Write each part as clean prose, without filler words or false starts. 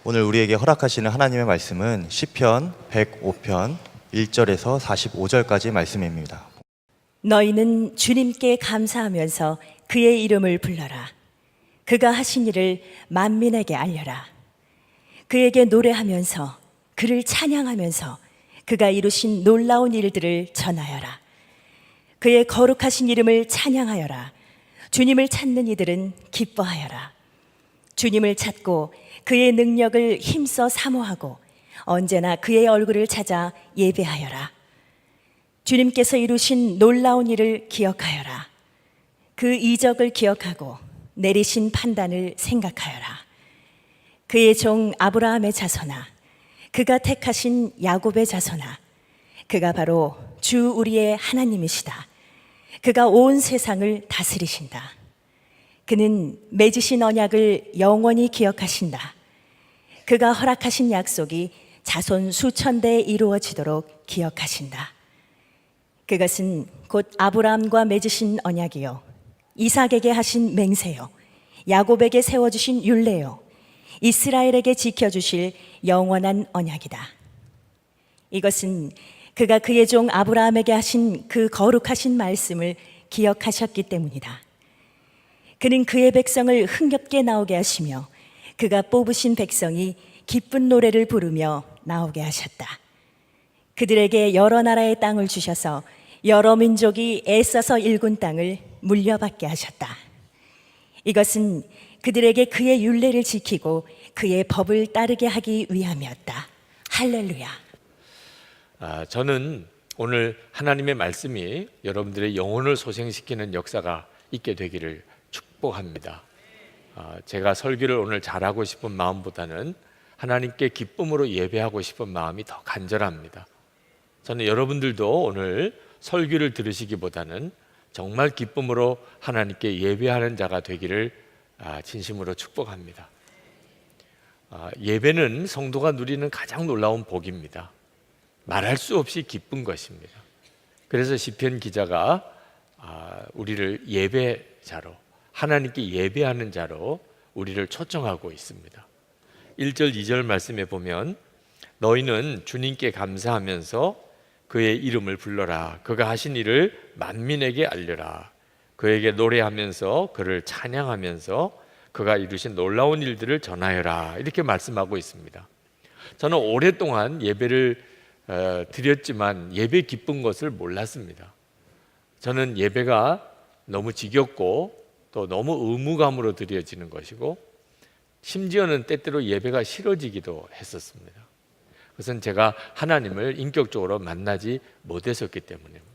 오늘 우리에게 허락하시는 하나님의 말씀은 시편 105편 1절에서 45절까지 말씀입니다. 너희는 주님께 감사하면서 그의 이름을 불러라. 그가 하신 일을 만민에게 알려라. 그에게 노래하면서 그를 찬양하면서 그가 이루신 놀라운 일들을 전하여라. 그의 거룩하신 이름을 찬양하여라. 주님을 찾는 이들은 기뻐하여라. 주님을 찾고 그의 능력을 힘써 사모하고 언제나 그의 얼굴을 찾아 예배하여라. 주님께서 이루신 놀라운 일을 기억하여라. 그 이적을 기억하고 내리신 판단을 생각하여라. 그의 종 아브라함의 자손아, 그가 택하신 야곱의 자손아, 그가 바로 주 우리의 하나님이시다. 그가 온 세상을 다스리신다. 그는 맺으신 언약을 영원히 기억하신다. 그가 허락하신 약속이 자손 수천 대에 이루어지도록 기억하신다. 그것은 곧 아브라함과 맺으신 언약이요, 이삭에게 하신 맹세요, 야곱에게 세워주신 율례요, 이스라엘에게 지켜주실 영원한 언약이다. 이것은 그가 그의 종 아브라함에게 하신 그 거룩하신 말씀을 기억하셨기 때문이다. 그는 그의 백성을 흥겹게 나오게 하시며 그가 뽑으신 백성이 기쁜 노래를 부르며 나오게 하셨다. 그들에게 여러 나라의 땅을 주셔서 여러 민족이 애써서 일군 땅을 물려받게 하셨다. 이것은 그들에게 그의 율례를 지키고 그의 법을 따르게 하기 위함이었다. 할렐루야. 저는 오늘 하나님의 말씀이 여러분들의 영혼을 소생시키는 역사가 있게 되기를 축복합니다. 제가 설교를 오늘 잘하고 싶은 마음보다는 하나님께 기쁨으로 예배하고 싶은 마음이 더 간절합니다. 저는 여러분들도 오늘 설교를 들으시기보다는 정말 기쁨으로 하나님께 예배하는 자가 되기를 진심으로 축복합니다. 예배는 성도가 누리는 가장 놀라운 복입니다. 말할 수 없이 기쁜 것입니다. 그래서 시편 기자가 우리를 예배자로, 하나님께 예배하는 자로 우리를 초청하고 있습니다. 1절 2절 말씀에 보면 너희는 주님께 감사하면서 그의 이름을 불러라. 그가 하신 일을 만민에게 알려라. 그에게 노래하면서 그를 찬양하면서 그가 이루신 놀라운 일들을 전하여라. 이렇게 말씀하고 있습니다. 저는 오랫동안 예배를 드렸지만 예배 기쁜 것을 몰랐습니다. 저는 예배가 너무 지겹고 또 너무 의무감으로 드려지는 것이고 심지어는 때때로 예배가 싫어지기도 했었습니다. 그것은 제가 하나님을 인격적으로 만나지 못했었기 때문입니다.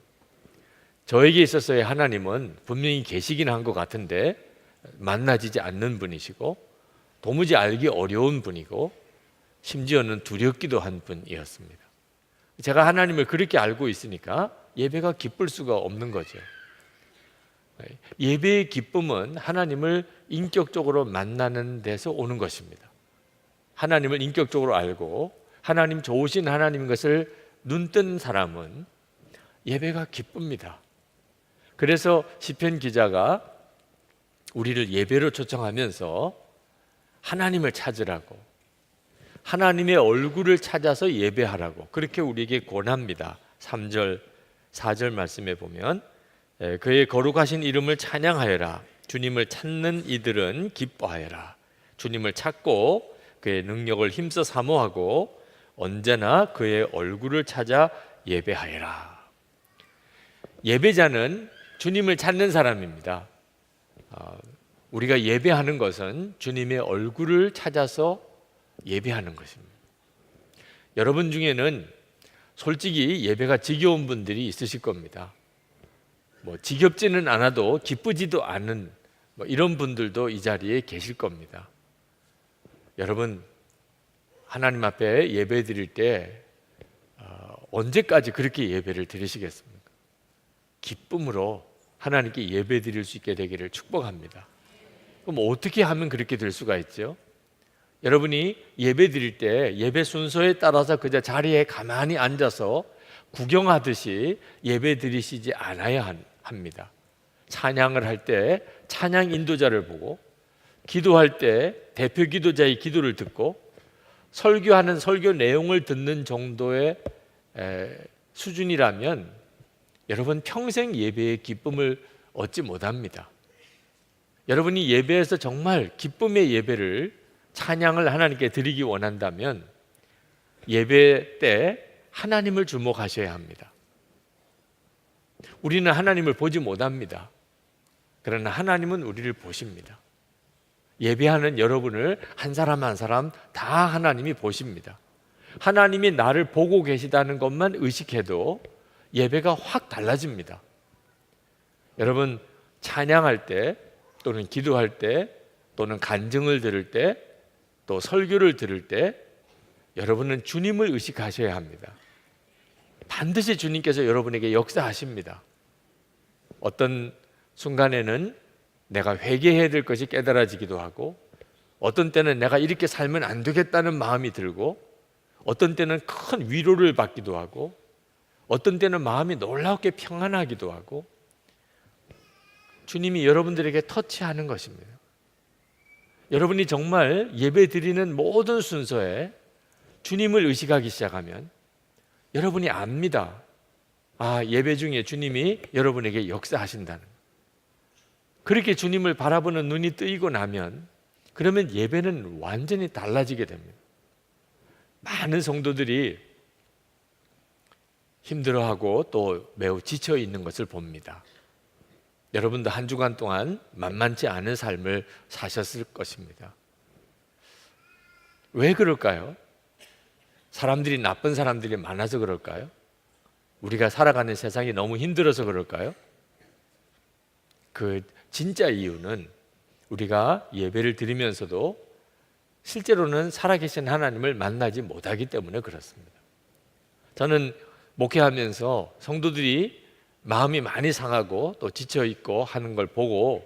저에게 있어서의 하나님은 분명히 계시긴 한 것 같은데 만나지지 않는 분이시고 도무지 알기 어려운 분이고 심지어는 두렵기도 한 분이었습니다. 제가 하나님을 그렇게 알고 있으니까 예배가 기쁠 수가 없는 거죠. 예배의 기쁨은 하나님을 인격적으로 만나는 데서 오는 것입니다. 하나님을 인격적으로 알고 하나님 좋으신 하나님인 것을 눈뜬 사람은 예배가 기쁩니다. 그래서 시편 기자가 우리를 예배로 초청하면서 하나님을 찾으라고, 하나님의 얼굴을 찾아서 예배하라고 그렇게 우리에게 권합니다. 3절 4절 말씀에 보면 그의 거룩하신 이름을 찬양하여라. 주님을 찾는 이들은 기뻐하여라. 주님을 찾고 그의 능력을 힘써 사모하고 언제나 그의 얼굴을 찾아 예배하여라. 예배자는 주님을 찾는 사람입니다. 우리가 예배하는 것은 주님의 얼굴을 찾아서 예배하는 것입니다. 여러분 중에는 솔직히 예배가 지겨운 분들이 있으실 겁니다. 지겹지는 않아도 기쁘지도 않은 이런 분들도 이 자리에 계실 겁니다. 여러분, 하나님 앞에 예배 드릴 때 언제까지 그렇게 예배를 드리시겠습니까? 기쁨으로 하나님께 예배 드릴 수 있게 되기를 축복합니다. 그럼 어떻게 하면 그렇게 될 수가 있죠? 여러분이 예배 드릴 때 예배 순서에 따라서 그저 자리에 가만히 앉아서 구경하듯이 예배 드리시지 않아야 합니다. 찬양을 할 때 찬양 인도자를 보고, 기도할 때 대표 기도자의 기도를 듣고, 설교하는 설교 내용을 듣는 정도의 수준이라면 여러분 평생 예배의 기쁨을 얻지 못합니다. 여러분이 예배에서 정말 기쁨의 예배를, 찬양을 하나님께 드리기 원한다면 예배 때 하나님을 주목하셔야 합니다. 우리는 하나님을 보지 못합니다. 그러나 하나님은 우리를 보십니다. 예배하는 여러분을 한 사람 한 사람 다 하나님이 보십니다. 하나님이 나를 보고 계시다는 것만 의식해도 예배가 확 달라집니다. 여러분, 찬양할 때 또는 기도할 때 또는 간증을 들을 때 또 설교를 들을 때 여러분은 주님을 의식하셔야 합니다. 반드시 주님께서 여러분에게 역사하십니다. 어떤 순간에는 내가 회개해야 될 것이 깨달아지기도 하고, 어떤 때는 내가 이렇게 살면 안 되겠다는 마음이 들고, 어떤 때는 큰 위로를 받기도 하고, 어떤 때는 마음이 놀랍게 평안하기도 하고, 주님이 여러분들에게 터치하는 것입니다. 여러분이 정말 예배 드리는 모든 순서에 주님을 의식하기 시작하면 여러분이 압니다. 아, 예배 중에 주님이 여러분에게 역사하신다는. 그렇게 주님을 바라보는 눈이 뜨이고 나면 그러면 예배는 완전히 달라지게 됩니다. 많은 성도들이 힘들어하고 또 매우 지쳐 있는 것을 봅니다. 여러분도 한 주간 동안 만만치 않은 삶을 사셨을 것입니다. 왜 그럴까요? 사람들이, 나쁜 사람들이 많아서 그럴까요? 우리가 살아가는 세상이 너무 힘들어서 그럴까요? 그 진짜 이유는 우리가 예배를 드리면서도 실제로는 살아계신 하나님을 만나지 못하기 때문에 그렇습니다. 저는 목회하면서 성도들이 마음이 많이 상하고 또 지쳐있고 하는 걸 보고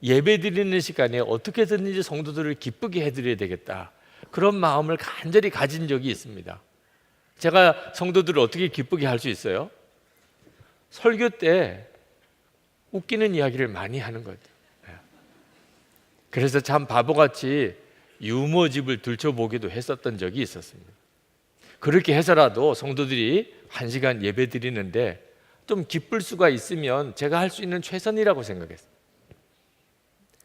예배 드리는 시간에 어떻게든지 성도들을 기쁘게 해드려야 되겠다, 그런 마음을 간절히 가진 적이 있습니다. 제가 성도들을 어떻게 기쁘게 할 수 있어요? 설교 때 웃기는 이야기를 많이 하는 거죠. 그래서 참 바보같이 유머집을 들춰보기도 했었던 적이 있었습니다. 그렇게 해서라도 성도들이 1시간 예배 드리는데 좀 기쁠 수가 있으면 제가 할 수 있는 최선이라고 생각했어요.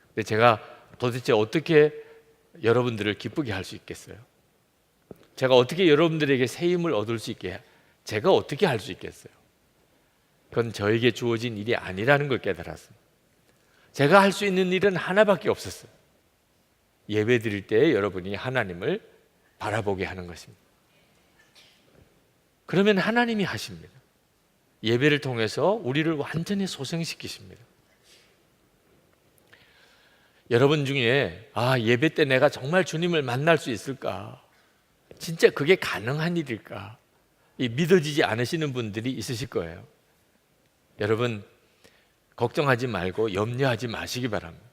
근데 제가 도대체 어떻게 여러분들을 기쁘게 할 수 있겠어요? 제가 어떻게 여러분들에게 새 힘을 얻을 수 있게, 제가 어떻게 할 수 있겠어요? 그건 저에게 주어진 일이 아니라는 걸 깨달았습니다. 제가 할 수 있는 일은 하나밖에 없었어요. 예배 드릴 때 여러분이 하나님을 바라보게 하는 것입니다. 그러면 하나님이 하십니다. 예배를 통해서 우리를 완전히 소생시키십니다. 여러분 중에 예배 때 내가 정말 주님을 만날 수 있을까? 진짜 그게 가능한 일일까? 믿어지지 않으시는 분들이 있으실 거예요. 여러분, 걱정하지 말고 염려하지 마시기 바랍니다.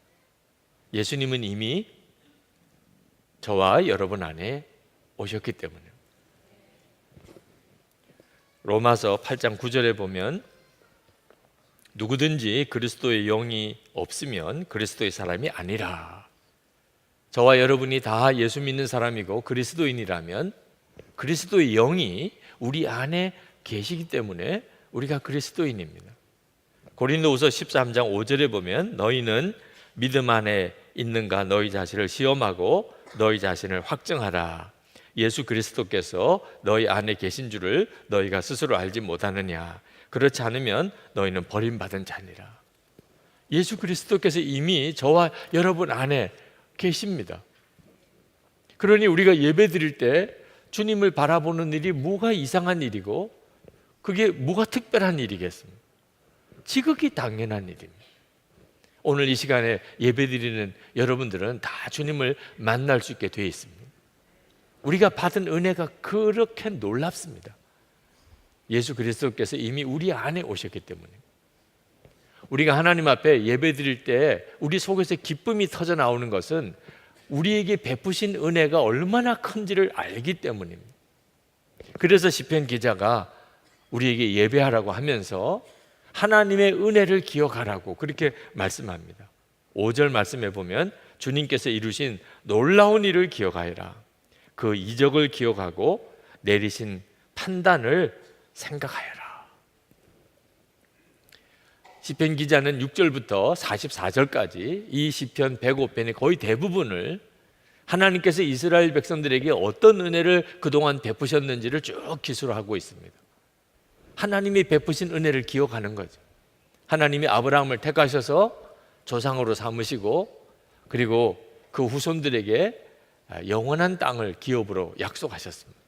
예수님은 이미 저와 여러분 안에 오셨기 때문에. 로마서 8장 9절에 보면 누구든지 그리스도의 영이 없으면 그리스도의 사람이 아니라. 저와 여러분이 다 예수 믿는 사람이고 그리스도인이라면 그리스도의 영이 우리 안에 계시기 때문에 우리가 그리스도인입니다. 고린도후서 13장 5절에 보면 너희는 믿음 안에 있는가 너희 자신을 시험하고 너희 자신을 확증하라. 예수 그리스도께서 너희 안에 계신 줄을 너희가 스스로 알지 못하느냐. 그렇지 않으면 너희는 버림받은 자니라. 예수 그리스도께서 이미 저와 여러분 안에 계십니다. 그러니 우리가 예배 드릴 때 주님을 바라보는 일이 뭐가 이상한 일이고 그게 뭐가 특별한 일이겠습니까? 지극히 당연한 일입니다. 오늘 이 시간에 예배 드리는 여러분들은 다 주님을 만날 수 있게 되어 있습니다. 우리가 받은 은혜가 그렇게 놀랍습니다. 예수 그리스도께서 이미 우리 안에 오셨기 때문에. 우리가 하나님 앞에 예배 드릴 때 우리 속에서 기쁨이 터져 나오는 것은 우리에게 베푸신 은혜가 얼마나 큰지를 알기 때문입니다. 그래서 시편 기자가 우리에게 예배하라고 하면서 하나님의 은혜를 기억하라고 그렇게 말씀합니다. 5절 말씀에 보면 주님께서 이루신 놀라운 일을 기억하여라. 그 이적을 기억하고 내리신 판단을 생각하여라. 시편 기자는 6절부터 44절까지 이 시편 105편의 거의 대부분을 하나님께서 이스라엘 백성들에게 어떤 은혜를 그동안 베푸셨는지를 쭉 기술하고 있습니다. 하나님이 베푸신 은혜를 기억하는 거죠. 하나님이 아브라함을 택하셔서 조상으로 삼으시고 그리고 그 후손들에게 영원한 땅을 기업으로 약속하셨습니다.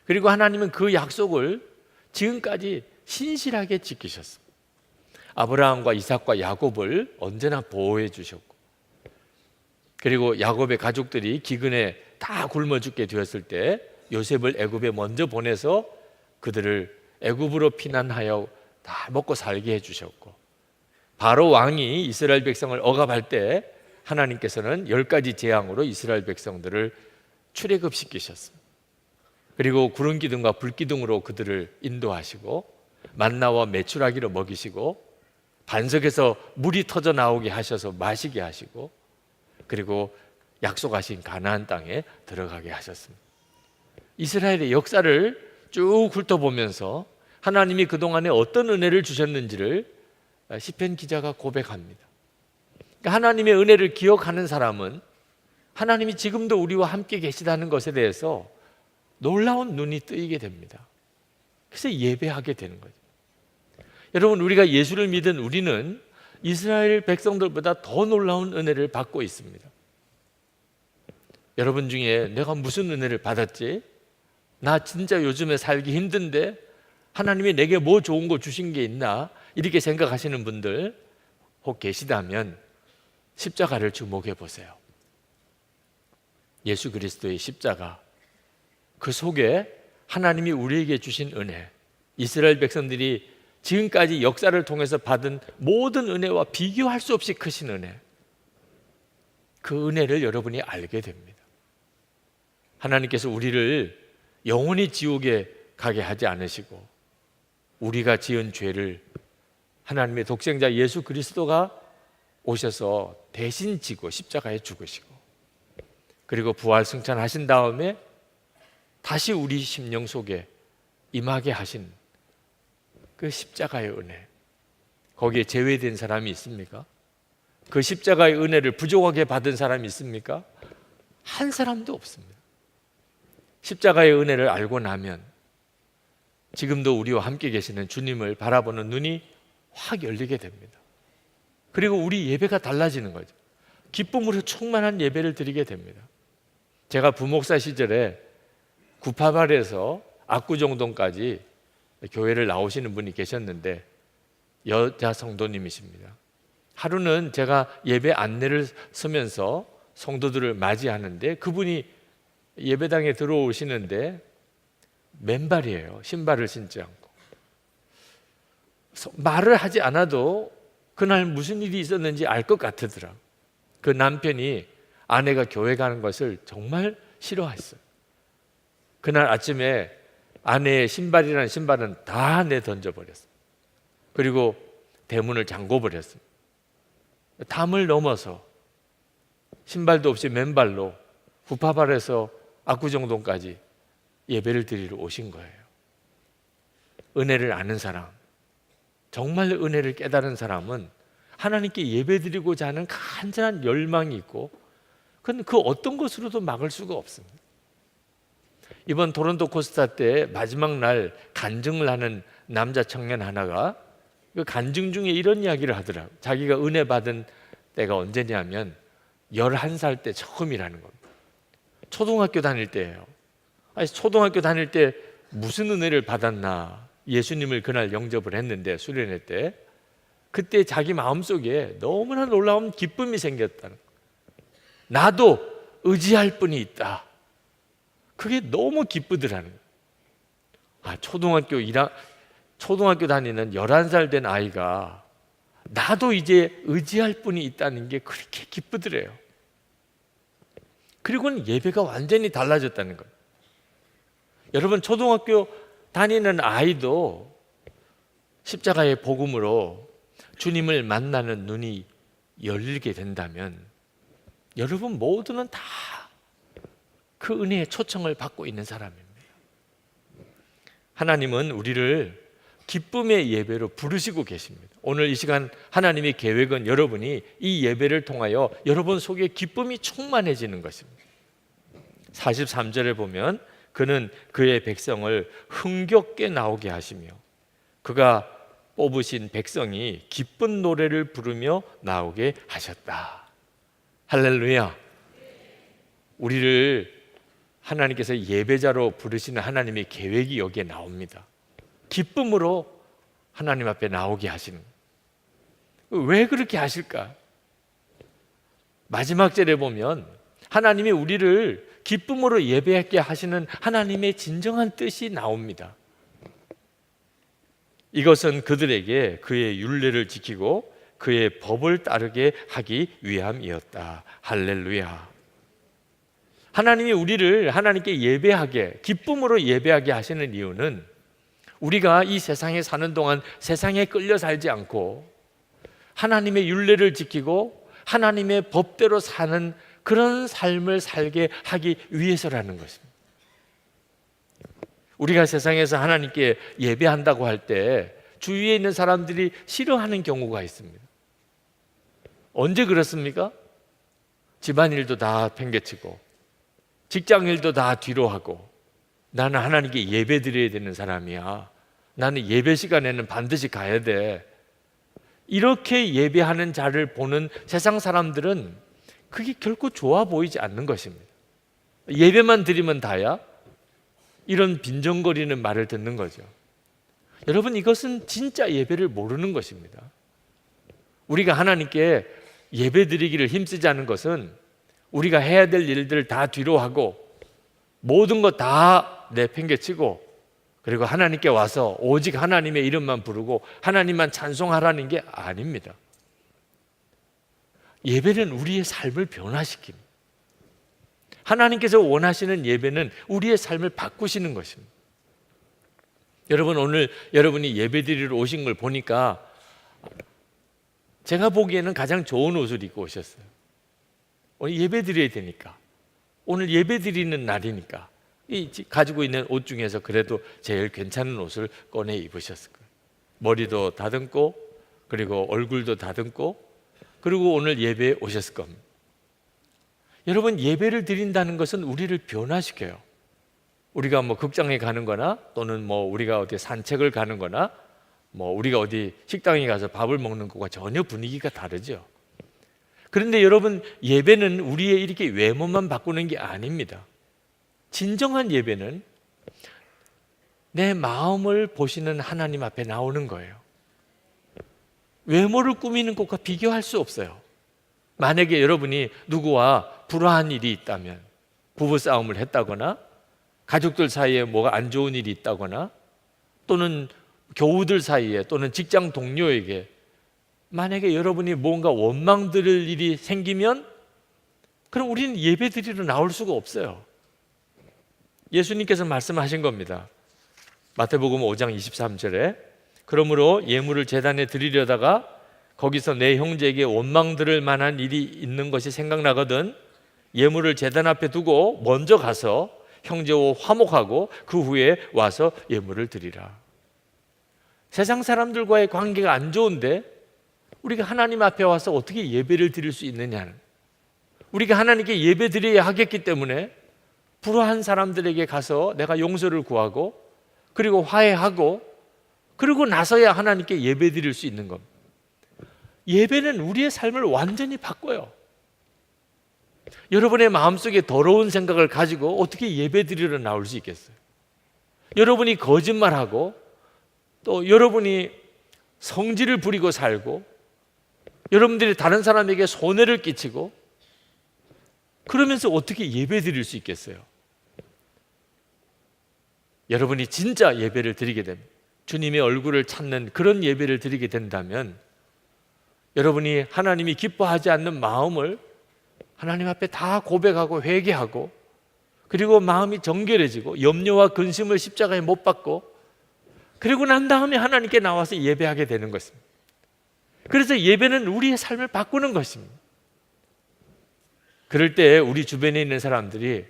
그리고 하나님은 그 약속을 지금까지 신실하게 지키셨습니다. 아브라함과 이삭과 야곱을 언제나 보호해 주셨고, 그리고 야곱의 가족들이 기근에 다 굶어 죽게 되었을 때 요셉을 애굽에 먼저 보내서 그들을 애굽으로 피난하여 다 먹고 살게 해주셨고, 바로 왕이 이스라엘 백성을 억압할 때 하나님께서는 10가지 재앙으로 이스라엘 백성들을 출애굽시키셨습니다. 그리고 구름 기둥과 불 기둥으로 그들을 인도하시고 만나와 메추라기로 먹이시고 반석에서 물이 터져 나오게 하셔서 마시게 하시고 그리고 약속하신 가나안 땅에 들어가게 하셨습니다. 이스라엘의 역사를 쭉 훑어보면서 하나님이 그동안에 어떤 은혜를 주셨는지를 시편 기자가 고백합니다. 그러니까 하나님의 은혜를 기억하는 사람은 하나님이 지금도 우리와 함께 계시다는 것에 대해서 놀라운 눈이 뜨이게 됩니다. 그래서 예배하게 되는 거죠. 여러분, 우리가 예수를 믿은 우리는 이스라엘 백성들보다 더 놀라운 은혜를 받고 있습니다. 여러분 중에 내가 무슨 은혜를 받았지? 나 진짜 요즘에 살기 힘든데 하나님이 내게 뭐 좋은 거 주신 게 있나? 이렇게 생각하시는 분들 혹 계시다면 십자가를 주목해 보세요. 예수 그리스도의 십자가, 그 속에 하나님이 우리에게 주신 은혜, 이스라엘 백성들이 지금까지 역사를 통해서 받은 모든 은혜와 비교할 수 없이 크신 은혜, 그 은혜를 여러분이 알게 됩니다. 하나님께서 우리를 영원히 지옥에 가게 하지 않으시고 우리가 지은 죄를 하나님의 독생자 예수 그리스도가 오셔서 대신 지고 십자가에 죽으시고 그리고 부활 승천하신 다음에 다시 우리 심령 속에 임하게 하신 그 십자가의 은혜, 거기에 제외된 사람이 있습니까? 그 십자가의 은혜를 부족하게 받은 사람이 있습니까? 한 사람도 없습니다. 십자가의 은혜를 알고 나면 지금도 우리와 함께 계시는 주님을 바라보는 눈이 확 열리게 됩니다. 그리고 우리 예배가 달라지는 거죠. 기쁨으로 충만한 예배를 드리게 됩니다. 제가 부목사 시절에 구파발에서 압구정동까지 교회를 나오시는 분이 계셨는데 여자 성도님이십니다. 하루는 제가 예배 안내를 서면서 성도들을 맞이하는데 그분이 예배당에 들어오시는데 맨발이에요. 신발을 신지 않고. 말을 하지 않아도 그날 무슨 일이 있었는지 알 것 같으더라. 그 남편이 아내가 교회 가는 것을 정말 싫어했어요. 그날 아침에 아내의 신발이라는 신발은 다 내던져버렸어요. 그리고 대문을 잠궈버렸어요. 담을 넘어서 신발도 없이 맨발로 구파발에서 압구정동까지 예배를 드리러 오신 거예요. 은혜를 아는 사람, 정말 은혜를 깨달은 사람은 하나님께 예배드리고자 하는 간절한 열망이 있고 그건 그 어떤 것으로도 막을 수가 없습니다. 이번 토론토 코스타 때 마지막 날 간증을 하는 남자 청년 하나가 그 간증 중에 이런 이야기를 하더라고요. 자기가 은혜 받은 때가 언제냐면 11살 때 처음이라는 겁니다. 초등학교 다닐 때예요. 아니, 초등학교 다닐 때 무슨 은혜를 받았나. 예수님을 그날 영접을 했는데 수련회 때 그때 자기 마음속에 너무나 놀라운 기쁨이 생겼다는 거예요. 나도 의지할 분이 있다. 그게 너무 기쁘더라는 거예요. 초등학교 다니는 11살 된 아이가 나도 이제 의지할 분이 있다는 게 그렇게 기쁘더래요. 그리고는 예배가 완전히 달라졌다는 거예요. 여러분, 초등학교 다니는 아이도 십자가의 복음으로 주님을 만나는 눈이 열리게 된다면 여러분 모두는 다 그 그 은혜의 초청을 받고 있는 사람입니다. 하나님은 우리를 기쁨의 예배로 부르시고 계십니다. 오늘 이 시간 하나님의 계획은 여러분이 이 예배를 통하여 여러분 속에 기쁨이 충만해지는 것입니다. 43절에 보면 그는 그의 백성을 흥겹게 나오게 하시며 그가 뽑으신 백성이 기쁜 노래를 부르며 나오게 하셨다. 할렐루야. 우리를 하나님께서 예배자로 부르시는 하나님의 계획이 여기에 나옵니다. 기쁨으로 하나님 앞에 나오게 하시는. 왜 그렇게 하실까? 마지막 절에 보면 하나님이 우리를 기쁨으로 예배하게 하시는 하나님의 진정한 뜻이 나옵니다. 이것은 그들에게 그의 율례를 지키고 그의 법을 따르게 하기 위함이었다. 할렐루야. 하나님이 우리를 하나님께 예배하게, 기쁨으로 예배하게 하시는 이유는 우리가 이 세상에 사는 동안 세상에 끌려 살지 않고 하나님의 율례를 지키고 하나님의 법대로 사는 그런 삶을 살게 하기 위해서라는 것입니다. 우리가 세상에서 하나님께 예배한다고 할 때 주위에 있는 사람들이 싫어하는 경우가 있습니다. 언제 그렇습니까? 집안일도 다 팽개치고 직장 일도 다 뒤로 하고 나는 하나님께 예배 드려야 되는 사람이야. 나는 예배 시간에는 반드시 가야 돼. 이렇게 예배하는 자를 보는 세상 사람들은 그게 결코 좋아 보이지 않는 것입니다. 예배만 드리면 다야? 이런 빈정거리는 말을 듣는 거죠. 여러분, 이것은 진짜 예배를 모르는 것입니다. 우리가 하나님께 예배 드리기를 힘쓰지 않은 것은 우리가 해야 될 일들을 다 뒤로 하고 모든 것 다 내팽개치고 그리고 하나님께 와서 오직 하나님의 이름만 부르고 하나님만 찬송하라는 게 아닙니다. 예배는 우리의 삶을 변화시킵니다. 하나님께서 원하시는 예배는 우리의 삶을 바꾸시는 것입니다. 여러분, 오늘 여러분이 예배 드리러 오신 걸 보니까 제가 보기에는 가장 좋은 옷을 입고 오셨어요. 오늘 예배 드려야 되니까, 오늘 예배 드리는 날이니까 이 가지고 있는 옷 중에서 그래도 제일 괜찮은 옷을 꺼내 입으셨을 거예요. 머리도 다듬고 그리고 얼굴도 다듬고 그리고 오늘 예배에 오셨을 겁니다. 여러분, 예배를 드린다는 것은 우리를 변화시켜요. 우리가 뭐 극장에 가는 거나 또는 뭐 우리가 어디 산책을 가는 거나 뭐 우리가 어디 식당에 가서 밥을 먹는 것과 전혀 분위기가 다르죠. 그런데 여러분, 예배는 우리의 이렇게 외모만 바꾸는 게 아닙니다. 진정한 예배는 내 마음을 보시는 하나님 앞에 나오는 거예요. 외모를 꾸미는 것과 비교할 수 없어요. 만약에 여러분이 누구와 불화한 일이 있다면, 부부싸움을 했다거나 가족들 사이에 뭐가 안 좋은 일이 있다거나 또는 교우들 사이에 또는 직장 동료에게 만약에 여러분이 뭔가 원망 들을 일이 생기면 그럼 우리는 예배 드리러 나올 수가 없어요. 예수님께서 말씀하신 겁니다. 마태복음 5장 23절에 그러므로 예물을 제단에 드리려다가 거기서 내 형제에게 원망 들을 만한 일이 있는 것이 생각나거든 예물을 제단 앞에 두고 먼저 가서 형제와 화목하고 그 후에 와서 예물을 드리라. 세상 사람들과의 관계가 안 좋은데 우리가 하나님 앞에 와서 어떻게 예배를 드릴 수 있느냐는, 우리가 하나님께 예배 드려야 하겠기 때문에 불화한 사람들에게 가서 내가 용서를 구하고 그리고 화해하고 그리고 나서야 하나님께 예배 드릴 수 있는 겁니다. 예배는 우리의 삶을 완전히 바꿔요. 여러분의 마음속에 더러운 생각을 가지고 어떻게 예배 드리러 나올 수 있겠어요? 여러분이 거짓말하고 또 여러분이 성질을 부리고 살고 여러분들이 다른 사람에게 손해를 끼치고 그러면서 어떻게 예배 드릴 수 있겠어요? 여러분이 진짜 예배를 드리게 됩니다. 주님의 얼굴을 찾는 그런 예배를 드리게 된다면 여러분이 하나님이 기뻐하지 않는 마음을 하나님 앞에 다 고백하고 회개하고 그리고 마음이 정결해지고 염려와 근심을 십자가에 못 박고 그리고 난 다음에 하나님께 나와서 예배하게 되는 것입니다. 그래서 예배는 우리의 삶을 바꾸는 것입니다. 그럴 때 우리 주변에 있는 사람들이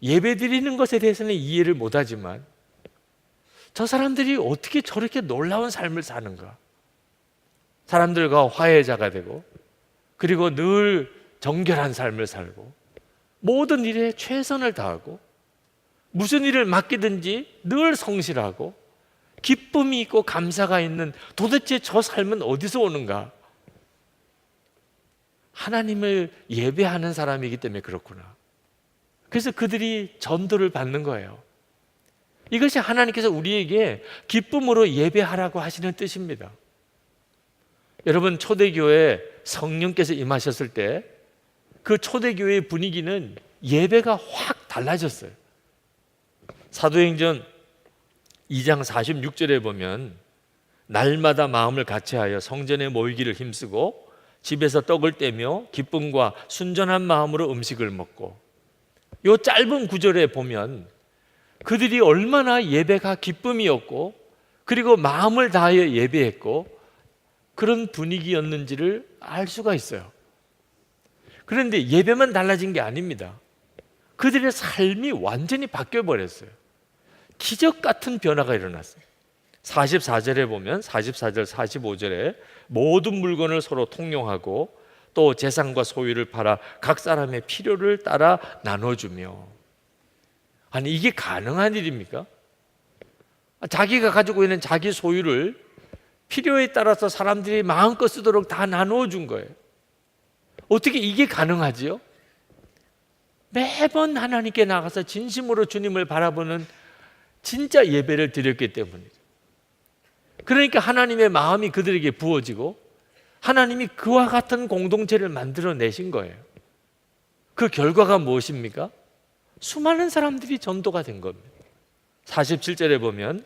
예배 드리는 것에 대해서는 이해를 못하지만 저 사람들이 어떻게 저렇게 놀라운 삶을 사는가, 사람들과 화해자가 되고 그리고 늘 정결한 삶을 살고 모든 일에 최선을 다하고 무슨 일을 맡기든지 늘 성실하고 기쁨이 있고 감사가 있는, 도대체 저 삶은 어디서 오는가? 하나님을 예배하는 사람이기 때문에 그렇구나. 그래서 그들이 전도를 받는 거예요. 이것이 하나님께서 우리에게 기쁨으로 예배하라고 하시는 뜻입니다. 여러분, 초대교회에 성령께서 임하셨을 때 그 초대교회의 분위기는 예배가 확 달라졌어요. 사도행전 2장 46절에 보면 날마다 마음을 같이하여 성전에 모이기를 힘쓰고 집에서 떡을 떼며 기쁨과 순전한 마음으로 음식을 먹고, 이 짧은 구절에 보면 그들이 얼마나 예배가 기쁨이었고 그리고 마음을 다하여 예배했고 그런 분위기였는지를 알 수가 있어요. 그런데 예배만 달라진 게 아닙니다. 그들의 삶이 완전히 바뀌어 버렸어요. 기적 같은 변화가 일어났어요. 44절에 보면 44절 45절에 모든 물건을 서로 통용하고 또 재산과 소유를 팔아 각 사람의 필요를 따라 나눠주며. 아니, 이게 가능한 일입니까? 자기가 가지고 있는 자기 소유를 필요에 따라서 사람들이 마음껏 쓰도록 다 나누어 준 거예요. 어떻게 이게 가능하지요? 매번 하나님께 나가서 진심으로 주님을 바라보는 진짜 예배를 드렸기 때문이죠. 그러니까 하나님의 마음이 그들에게 부어지고 하나님이 그와 같은 공동체를 만들어내신 거예요. 그 결과가 무엇입니까? 수많은 사람들이 전도가 된 겁니다. 47절에 보면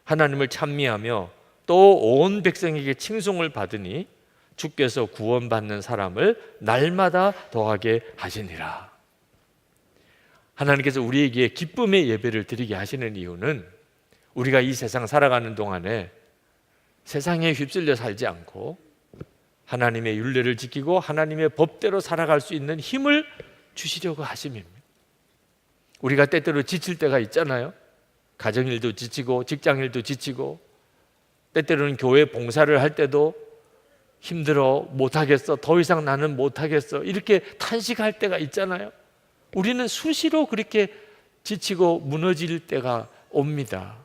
하나님을 찬미하며 또 온 백성에게 칭송을 받으니 주께서 구원받는 사람을 날마다 더하게 하시니라. 하나님께서 우리에게 기쁨의 예배를 드리게 하시는 이유는 우리가 이 세상 살아가는 동안에 세상에 휩쓸려 살지 않고 하나님의 율례를 지키고 하나님의 법대로 살아갈 수 있는 힘을 주시려고 하심입니다. 우리가 때때로 지칠 때가 있잖아요. 가정일도 지치고 직장일도 지치고 때때로는 교회 봉사를 할 때도 힘들어, 못하겠어, 더 이상 나는 못하겠어, 이렇게 탄식할 때가 있잖아요. 우리는 수시로 그렇게 지치고 무너질 때가 옵니다.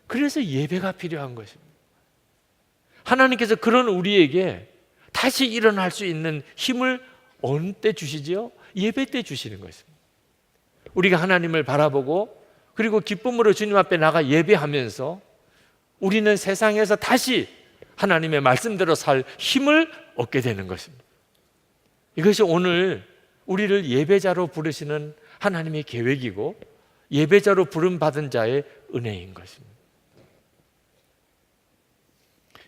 그래서 예배가 필요한 것입니다. 하나님께서 그런 우리에게 다시 일어날 수 있는 힘을 어느 때 주시지요? 예배 때 주시는 것입니다. 우리가 하나님을 바라보고 그리고 기쁨으로 주님 앞에 나가 예배하면서 우리는 세상에서 다시 하나님의 말씀대로 살 힘을 얻게 되는 것입니다. 이것이 오늘 우리를 예배자로 부르시는 하나님의 계획이고 예배자로 부름받은 자의 은혜인 것입니다.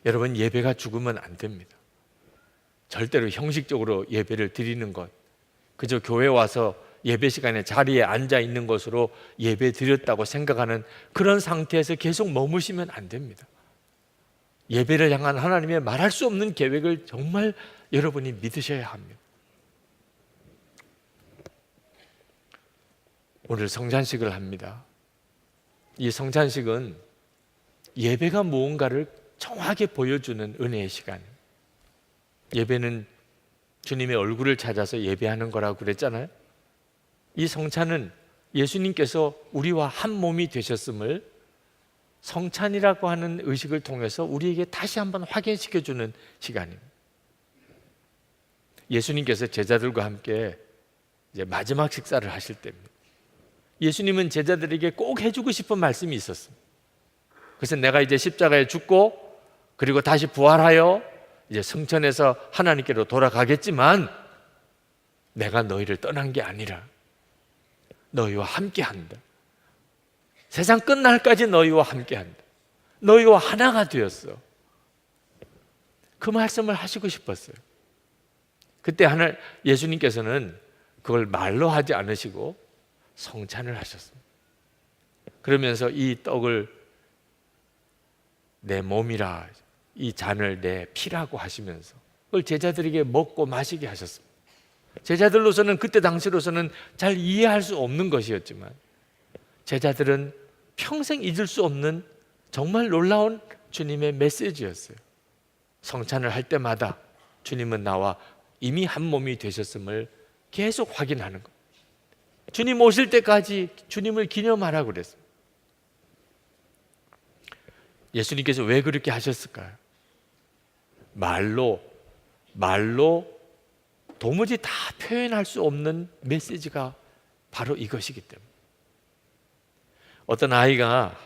여러분, 예배가 죽으면 안 됩니다. 절대로 형식적으로 예배를 드리는 것, 그저 교회 와서 예배 시간에 자리에 앉아 있는 것으로 예배 드렸다고 생각하는 그런 상태에서 계속 머무시면 안 됩니다. 예배를 향한 하나님의 말할 수 없는 계획을 정말 여러분이 믿으셔야 합니다. 오늘 성찬식을 합니다. 이 성찬식은 예배가 무언가를 정확하게 보여주는 은혜의 시간입니다. 예배는 주님의 얼굴을 찾아서 예배하는 거라고 그랬잖아요. 이 성찬은 예수님께서 우리와 한 몸이 되셨음을 성찬이라고 하는 의식을 통해서 우리에게 다시 한번 확인시켜주는 시간입니다. 예수님께서 제자들과 함께 이제 마지막 식사를 하실 때입니다. 예수님은 제자들에게 꼭 해주고 싶은 말씀이 있었습니다. 그래서 내가 이제 십자가에 죽고 그리고 다시 부활하여 이제 성천에서 하나님께로 돌아가겠지만 내가 너희를 떠난 게 아니라 너희와 함께한다. 세상 끝날까지 너희와 함께한다. 너희와 하나가 되었어. 그 말씀을 하시고 싶었어요. 그때 예수님께서는 그걸 말로 하지 않으시고 성찬을 하셨습니다. 그러면서 이 떡을 내 몸이라, 이 잔을 내 피라고 하시면서 그걸 제자들에게 먹고 마시게 하셨습니다. 제자들로서는 그때 당시로서는 잘 이해할 수 없는 것이었지만 제자들은 평생 잊을 수 없는 정말 놀라운 주님의 메시지였어요. 성찬을 할 때마다 주님은 나와 이미 한 몸이 되셨음을 계속 확인하는 것. 주님 오실 때까지 주님을 기념하라고 그랬어요. 예수님께서 왜 그렇게 하셨을까요? 말로 도무지 다 표현할 수 없는 메시지가 바로 이것이기 때문에. 어떤 아이가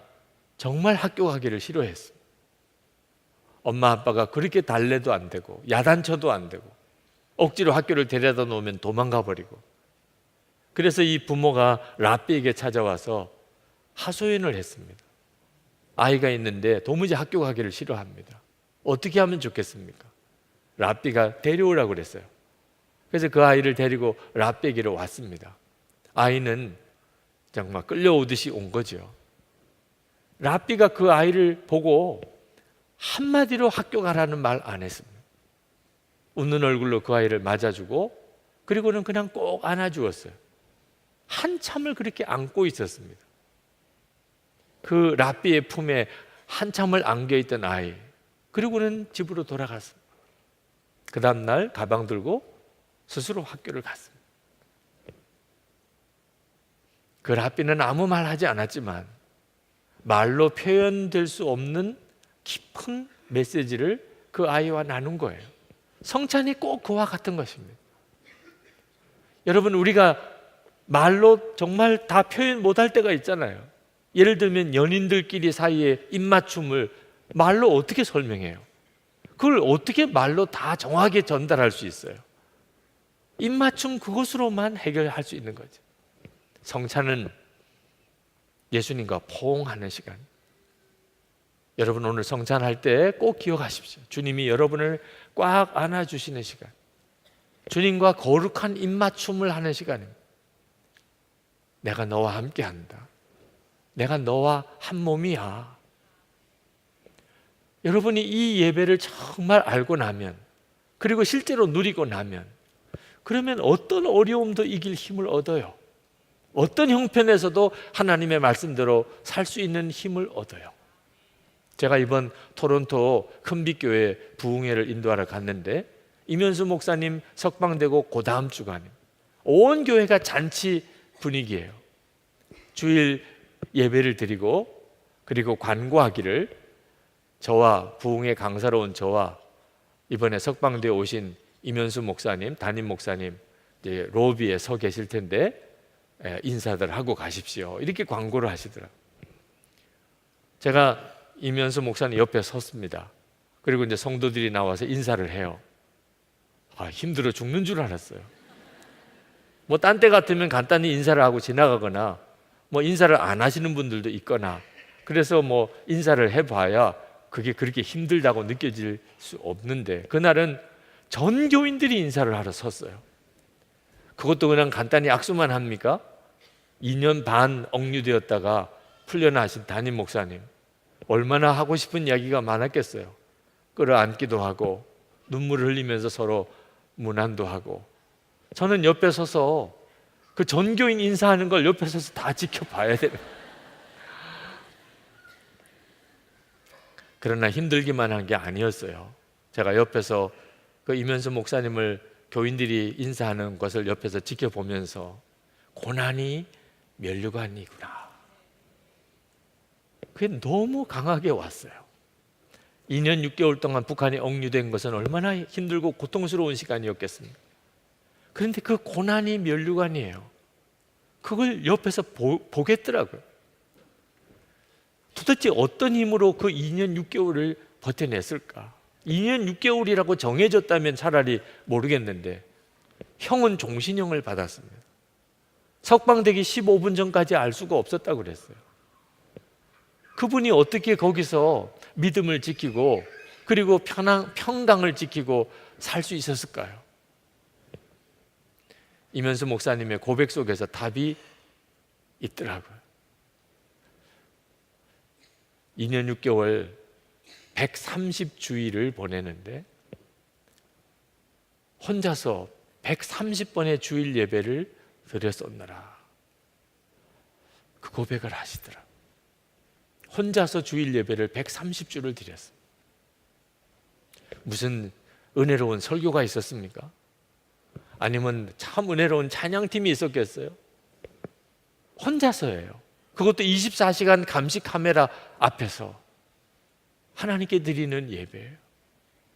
정말 학교 가기를 싫어했어요. 엄마 아빠가 그렇게 달래도 안 되고 야단쳐도 안 되고 억지로 학교를 데려다 놓으면 도망가 버리고, 그래서 이 부모가 랍비에게 찾아와서 하소연을 했습니다. 아이가 있는데 도무지 학교 가기를 싫어합니다. 어떻게 하면 좋겠습니까? 랍비가 데려오라고 그랬어요. 그래서 그 아이를 데리고 랍비에게로 왔습니다. 아이는 정말 끌려오듯이 온 거죠. 랍비가 그 아이를 보고 한마디로 학교 가라는 말 안 했습니다. 웃는 얼굴로 그 아이를 맞아주고 그리고는 그냥 꼭 안아주었어요. 한참을 그렇게 안고 있었습니다. 그 랍비의 품에 한참을 안겨있던 아이, 그리고는 집으로 돌아갔습니다. 그 다음날 가방 들고 스스로 학교를 갔습니다. 그 랍비는 아무 말 하지 않았지만 말로 표현될 수 없는 깊은 메시지를 그 아이와 나눈 거예요. 성찬이 꼭 그와 같은 것입니다. 여러분, 우리가 말로 정말 다 표현 못할 때가 있잖아요. 예를 들면 연인들끼리 사이에 입맞춤을 말로 어떻게 설명해요? 그걸 어떻게 말로 다 정확하게 전달할 수 있어요? 입맞춤 그것으로만 해결할 수 있는 거죠. 성찬은 예수님과 포옹하는 시간. 여러분, 오늘 성찬할 때 꼭 기억하십시오. 주님이 여러분을 꽉 안아주시는 시간, 주님과 거룩한 입맞춤을 하는 시간입니다. 내가 너와 함께 한다. 내가 너와 한 몸이야. 여러분이 이 예배를 정말 알고 나면, 그리고 실제로 누리고 나면, 그러면 어떤 어려움도 이길 힘을 얻어요. 어떤 형편에서도 하나님의 말씀대로 살 수 있는 힘을 얻어요. 제가 이번 토론토 큰빛교회 부흥회를 인도하러 갔는데 이면수 목사님 석방되고 그 다음 주간에 온 교회가 잔치 분위기예요. 주일 예배를 드리고 그리고 관고하기를 저와 부흥회 강사로 온 저와 이번에 석방되어 오신 이면수 목사님, 담임 목사님 이제 로비에 서 계실 텐데 인사들 하고 가십시오. 이렇게 광고를 하시더라고요. 제가 이면수 목사님 옆에 섰습니다. 그리고 이제 성도들이 나와서 인사를 해요. 힘들어 죽는 줄 알았어요. 뭐 딴 때 같으면 간단히 인사를 하고 지나가거나 뭐 인사를 안 하시는 분들도 있거나, 그래서 뭐 인사를 해봐야 그게 그렇게 힘들다고 느껴질 수 없는데, 그날은 전 교인들이 인사를 하러 섰어요. 그것도 그냥 간단히 악수만 합니까? 2년 반 억류되었다가 풀려나신 담임 목사님, 얼마나 하고 싶은 이야기가 많았겠어요. 끌어안기도 하고 눈물을 흘리면서 서로 문안도 하고, 저는 옆에 서서 그 전교인 인사하는 걸 옆에 서서 다 지켜봐야 돼요. 그러나 힘들기만 한 게 아니었어요. 제가 옆에서 그 이면수 목사님을 교인들이 인사하는 것을 옆에서 지켜보면서 고난이 면류관이구나, 그게 너무 강하게 왔어요. 2년 6개월 동안 북한이 억류된 것은 얼마나 힘들고 고통스러운 시간이었겠습니까? 그런데 그 고난이 면류관이에요. 그걸 옆에서 보겠더라고요. 도대체 어떤 힘으로 그 2년 6개월을 버텨냈을까? 2년 6개월이라고 정해졌다면 차라리 모르겠는데 형은 종신형을 받았습니다. 석방되기 15분 전까지 알 수가 없었다고 그랬어요. 그분이 어떻게 거기서 믿음을 지키고 그리고 평강을 지키고 살 수 있었을까요? 이면수 목사님의 고백 속에서 답이 있더라고요. 2년 6개월 130주일을 보내는데 혼자서 130번의 주일 예배를 드렸었느라. 그 고백을 하시더라. 혼자서 주일 예배를 130주를 드렸어. 무슨 은혜로운 설교가 있었습니까? 아니면 참 은혜로운 찬양팀이 있었겠어요? 혼자서예요. 그것도 24시간 감시 카메라 앞에서 하나님께 드리는 예배예요.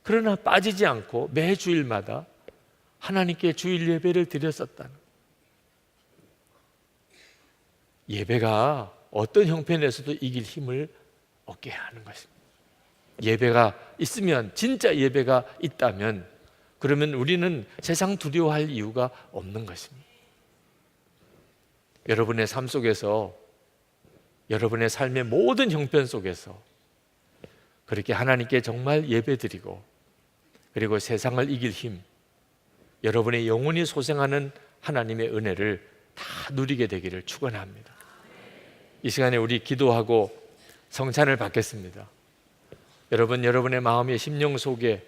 그러나 빠지지 않고 매 주일마다 하나님께 주일 예배를 드렸었다는. 예배가 어떤 형편에서도 이길 힘을 얻게 하는 것입니다. 예배가 있으면, 진짜 예배가 있다면, 그러면 우리는 세상 두려워할 이유가 없는 것입니다. 여러분의 삶 속에서, 여러분의 삶의 모든 형편 속에서 그렇게 하나님께 정말 예배드리고, 그리고 세상을 이길 힘, 여러분의 영혼이 소생하는 하나님의 은혜를 다 누리게 되기를 축원합니다. 이 시간에 우리 기도하고 성찬을 받겠습니다. 여러분, 여러분의 마음의 심령 속에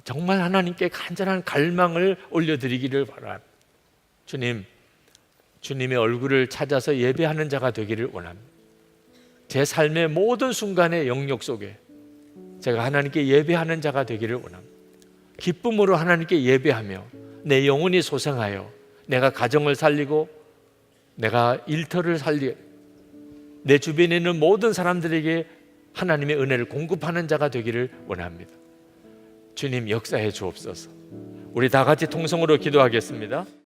정말 하나님께 간절한 갈망을 올려드리기를 바랍니다. 주님, 주님의 얼굴을 찾아서 예배하는 자가 되기를 원합니다. 제 삶의 모든 순간의 영역 속에 제가 하나님께 예배하는 자가 되기를 원합니다. 기쁨으로 하나님께 예배하며 내 영혼이 소생하여 내가 가정을 살리고 내가 일터를 살리고 내 주변에 있는 모든 사람들에게 하나님의 은혜를 공급하는 자가 되기를 원합니다. 주님, 역사해 주옵소서. 우리 다 같이 통성으로 기도하겠습니다.